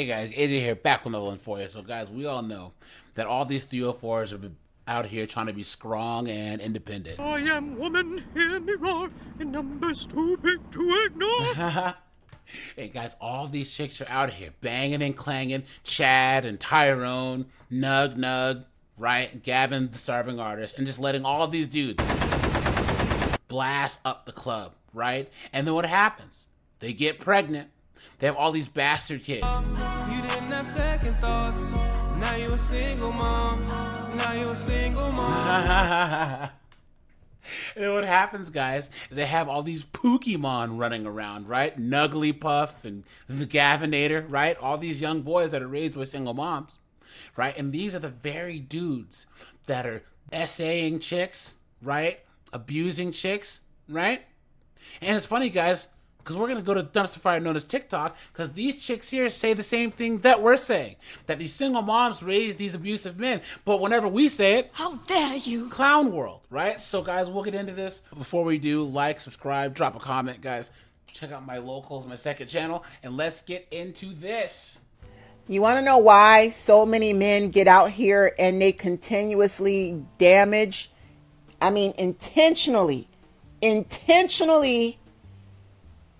Hey guys, AJ here, back with another one for you. So guys, we all know that all these 304s are out here trying to be strong and independent. I am woman, hear me roar, in numbers too big to ignore. Hey guys, all these chicks are out here banging and clanging. Chad and Tyrone, Nug, right? Gavin, the starving artist, and just letting all these dudes blast up the club, right? And then what happens? They get pregnant. They have all these bastard kids. You didn't have second thoughts. Now you a single mom. Now you a single mom. And then what happens, guys, is they have all these Pokemon running around, right? Nugglypuff and the Gavinator, right? All these young boys that are raised with single moms, right? And these are the very dudes that are SAing chicks, right? Abusing chicks, right? And it's funny, guys, because we're going to go to the dumpster fire known as TikTok, because these chicks here say the same thing that we're saying, that these single moms raise these abusive men. But whenever we say it, how dare you? Clown world, right? So guys, we'll get into this. Before we do, like, subscribe, drop a comment, guys. Check out my locals, my second channel, and let's get into this. You want to know why so many men get out here and they continuously damage? I mean, intentionally,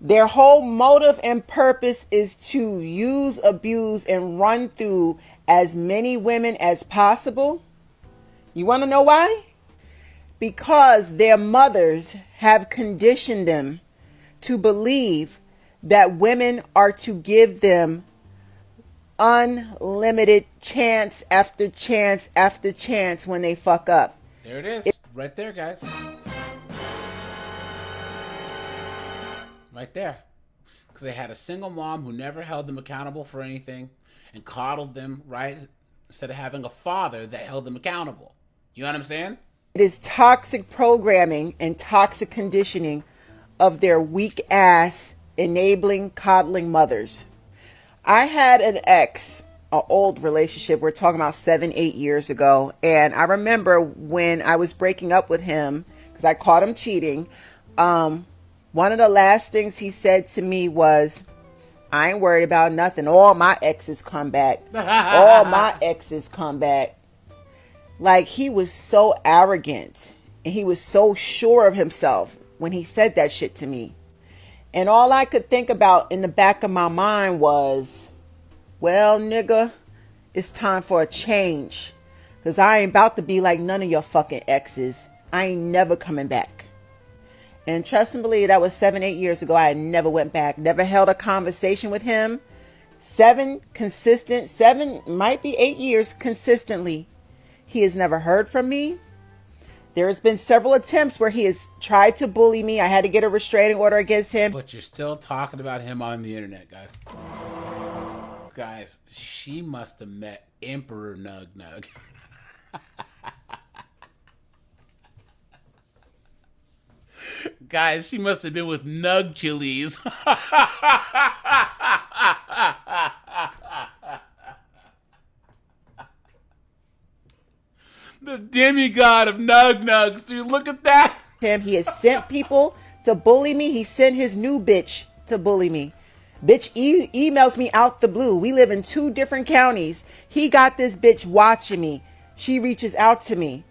their whole motive and purpose is to use, abuse, and run through as many women as possible. You want to know why? Because their mothers have conditioned them to believe that women are to give them unlimited chance after chance after chance when they fuck up. There it is. Right there, guys. Right there. Because they had a single mom who never held them accountable for anything and coddled them, right? Instead of having a father that held them accountable. You know what I'm saying? It is toxic programming and toxic conditioning of their weak ass enabling coddling mothers. I had an ex, an old relationship. We're talking about 7-8 years ago. And I remember when I was breaking up with him, because I caught him cheating, one of the last things he said to me was, I ain't worried about nothing. All my exes come back. All my exes come back. Like, he was so arrogant and he was so sure of himself when he said that shit to me. And all I could think about in the back of my mind was, well, nigga, it's time for a change. Because I ain't about to be like none of your fucking exes. I ain't never coming back. And trust and believe, that was 7-8 years ago. I never went back, never held a conversation with him. 7 might be 8 years consistently. He has never heard from me. There has been several attempts where he has tried to bully me. I had to get a restraining order against him. But you're still talking about him on the internet, guys. Guys, she must have met Emperor Nug. Guys, she must have been with Nug Chilies. The demigod of Nug Nugs, dude. Look at that. He has sent people to bully me. He sent his new bitch to bully me. Bitch emails me out the blue. We live in 2 different counties. He got this bitch watching me. She reaches out to me.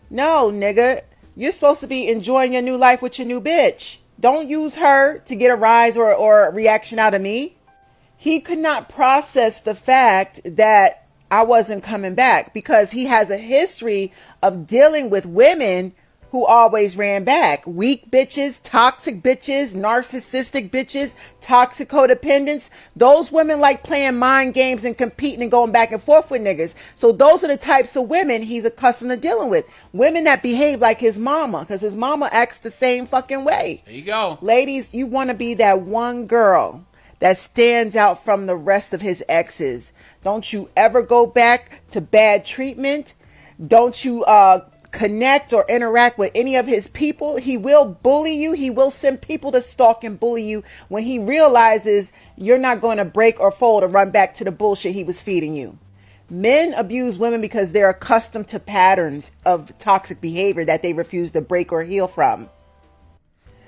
No, nigga. You're supposed to be enjoying your new life with your new bitch. Don't use her to get a rise or a reaction out of me. He could not process the fact that I wasn't coming back because he has a history of dealing with women who always ran back. Weak bitches, toxic bitches, narcissistic bitches, toxic codependents. Those women like playing mind games and competing and going back and forth with niggas. So those are the types of women he's accustomed to dealing with. Women that behave like his mama, because his mama acts the same fucking way. There you go. Ladies, you want to be that one girl that stands out from the rest of his exes. Don't you ever go back to bad treatment. Don't you connect or interact with any of his people. He will bully you. He will send people to stalk and bully you when he realizes you're not going to break or fold or run back to the bullshit he was feeding you. Men abuse women because they're accustomed to patterns of toxic behavior that they refuse to break or heal from.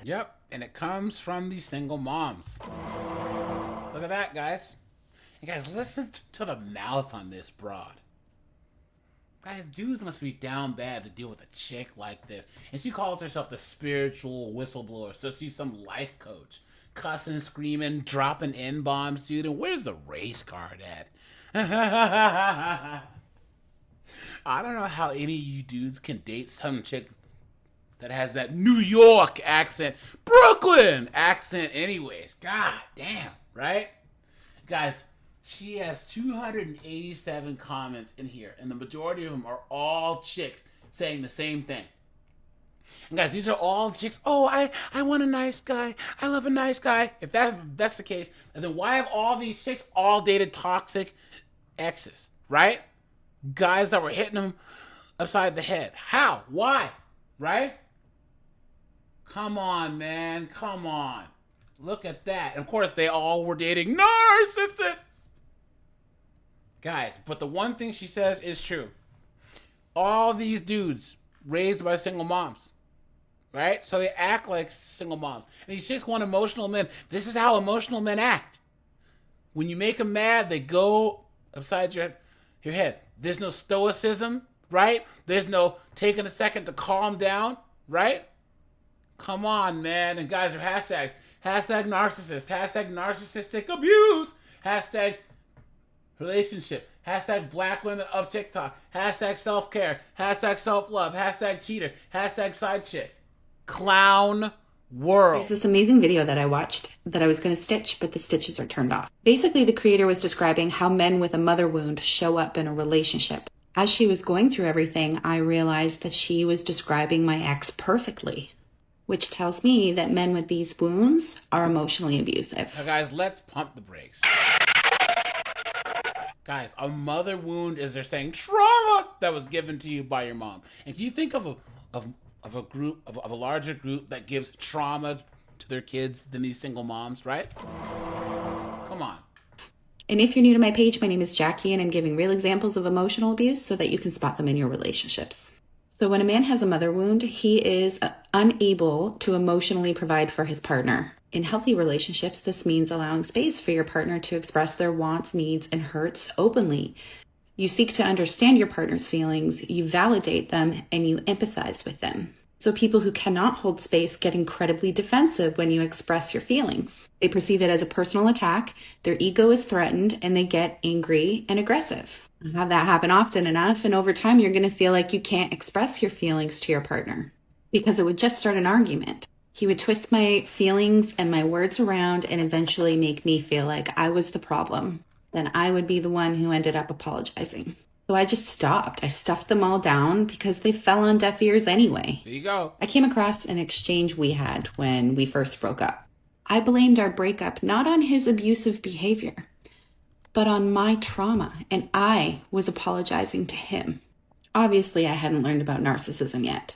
Yep, and it comes from these single moms. Look at that, guys. And guys, listen to the mouth on this broad. Guys, dudes must be down bad to deal with a chick like this. And she calls herself the spiritual whistleblower, so she's some life coach. Cussing, screaming, dropping N-bombs, dude. And where's the race card at? I don't know how any of you dudes can date some chick that has that New York accent, Brooklyn accent anyways. God damn, right? Guys, she has 287 comments in here, and the majority of them are all chicks saying the same thing. And guys, these are all chicks. Oh, I want a nice guy. I love a nice guy. If that's the case, then why have all these chicks all dated toxic exes, right? Guys that were hitting them upside the head. How? Why? Right? Come on, man. Come on. Look at that. And of course, they all were dating narcissists. Guys, but the one thing she says is true. All these dudes raised by single moms, right? So they act like single moms. And these chicks want emotional men. This is how emotional men act. When you make them mad, they go upside your head. There's no stoicism, right? There's no taking a second to calm down, right? Come on, man. And guys are hashtags. Hashtag narcissist. Hashtag narcissistic abuse. Hashtag relationship. Hashtag black women of TikTok. Hashtag self-care. Hashtag self-love. Hashtag cheater. Hashtag side chick. Clown world. There's this amazing video that I watched that I was going to stitch, but the stitches are turned off. Basically, the creator was describing how men with a mother wound show up in a relationship. As she was going through everything, I realized that she was describing my ex perfectly, which tells me that men with these wounds are emotionally abusive. Now, guys, let's pump the brakes. Guys, a mother wound is they're saying trauma that was given to you by your mom. And can you think of a group of a larger group that gives trauma to their kids than these single moms, right? Come on. And if you're new to my page, my name is Jackie, and I'm giving real examples of emotional abuse so that you can spot them in your relationships. So when a man has a mother wound, he is unable to emotionally provide for his partner. In healthy relationships, this means allowing space for your partner to express their wants, needs, and hurts openly. You seek to understand your partner's feelings, you validate them, and you empathize with them. So people who cannot hold space get incredibly defensive when you express your feelings. They perceive it as a personal attack, their ego is threatened, and they get angry and aggressive. I have that happen often enough, and over time you're going to feel like you can't express your feelings to your partner because it would just start an argument. He would twist my feelings and my words around and eventually make me feel like I was the problem. Then I would be the one who ended up apologizing. So I just stopped. I stuffed them all down because they fell on deaf ears anyway. There you go. I came across an exchange we had when we first broke up. I blamed our breakup not on his abusive behavior, but on my trauma, and I was apologizing to him. Obviously, I hadn't learned about narcissism yet.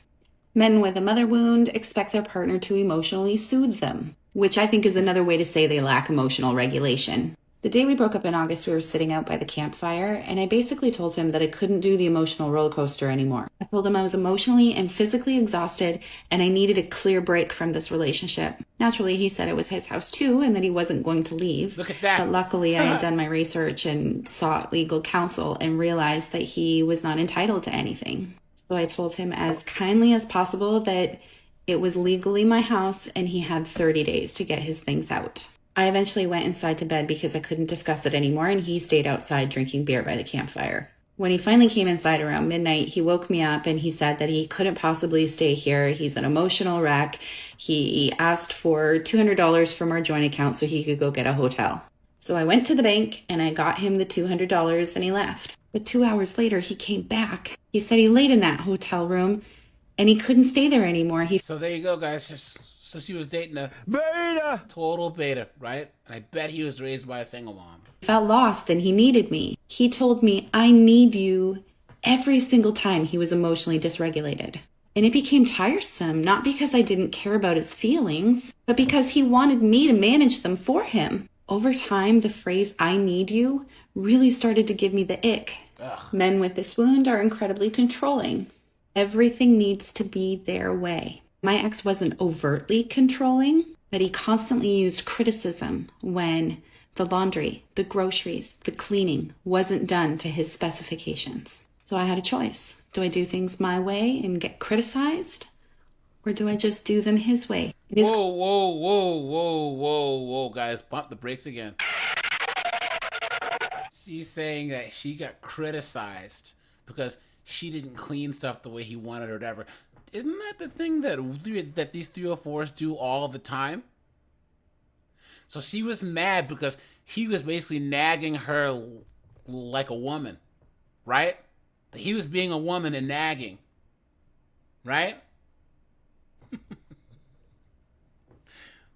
Men with a mother wound expect their partner to emotionally soothe them, which I think is another way to say they lack emotional regulation. The day we broke up in August, we were sitting out by the campfire, and I basically told him that I couldn't do the emotional roller coaster anymore. I told him I was emotionally and physically exhausted, and I needed a clear break from this relationship. Naturally, he said it was his house too, and that he wasn't going to leave. Look at that. But luckily, I had done my research and sought legal counsel and realized that he was not entitled to anything. So I told him as kindly as possible that it was legally my house, and he had 30 days to get his things out. I eventually went inside to bed because I couldn't discuss it anymore, and he stayed outside drinking beer by the campfire. When he finally came inside around midnight, he woke me up and he said that he couldn't possibly stay here. He's an emotional wreck. He asked for $200 from our joint account so he could go get a hotel. So I went to the bank and I got him the $200 and he left. But 2 hours later, he came back. He said he laid in that hotel room and he couldn't stay there anymore. So there you go, guys. So she was dating a Beta! total beta, right? I bet he was raised by a single mom. He felt lost and he needed me. He told me, I need you every single time he was emotionally dysregulated. And it became tiresome, not because I didn't care about his feelings, but because he wanted me to manage them for him. Over time, the phrase, I need you, really started to give me the ick. Ugh. Men with this wound are incredibly controlling. Everything needs to be their way. My ex wasn't overtly controlling, but he constantly used criticism when The laundry, the groceries, the cleaning wasn't done to his specifications. So I had a choice. Do I do things my way and get criticized? Or do I just do them his way? Whoa, whoa, whoa, whoa, whoa, whoa, guys. Bump the brakes again. She's saying that she got criticized because she didn't clean stuff the way he wanted or whatever. Isn't that the thing that these 304s do all the time? So she was mad because he was basically nagging her like a woman, right? That he was being a woman and nagging, right?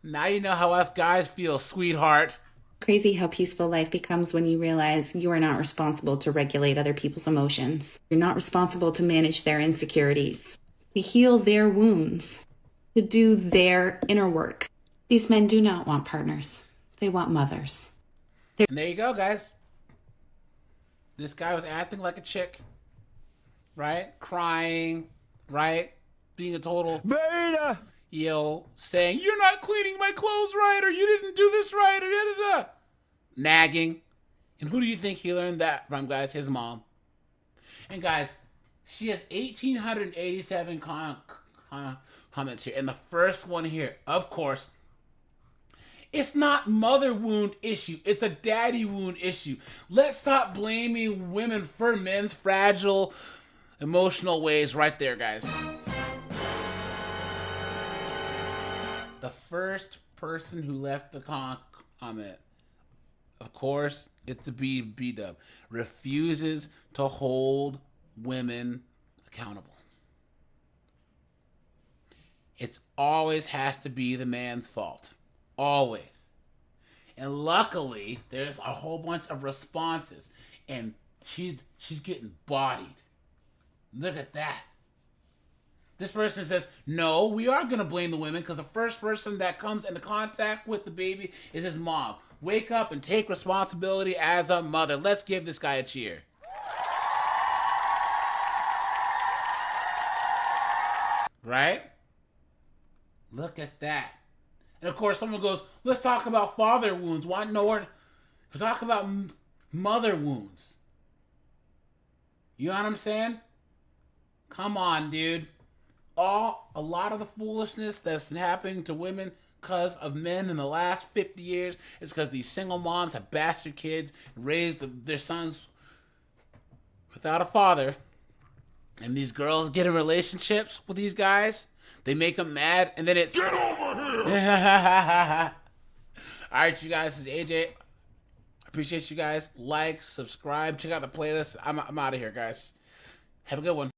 Now you know how us guys feel, sweetheart. Crazy how peaceful life becomes when you realize you are not responsible to regulate other people's emotions. You're not responsible to manage their insecurities, to heal their wounds, to do their inner work. These men do not want partners. They want mothers. And there you go, guys. This guy was acting like a chick, right? Crying, right? Being a total Beta! saying, you're not cleaning my clothes right, or you didn't do this right, or da-da-da. Nagging. And who do you think he learned that from, guys? His mom. And guys, she has 1,887 comments here. And the first one here, of course, it's not mother wound issue. It's a daddy wound issue. Let's stop blaming women for men's fragile emotional ways right there, guys. The first person who left the comment, of course, it's the B-Dub, refuses to hold women accountable. It always has to be the man's fault. Always. And luckily, there's a whole bunch of responses. And she's getting bodied. Look at that. This person says, no, we are going to blame the women because the first person that comes into contact with the baby is his mom. Wake up and take responsibility as a mother. Let's give this guy a cheer. Right? Look at that. And of course, someone goes, let's talk about father wounds. Why no one? We'll talk about mother wounds. You know what I'm saying? Come on, dude. A lot of the foolishness that's been happening to women because of men in the last 50 years is because these single moms have bastard kids, raised their sons without a father. And these girls get in relationships with these guys. They make them mad, and then it's... Get over here! All right, you guys, this is AJ. Appreciate you guys. Like, subscribe, check out the playlist. I'm out of here, guys. Have a good one.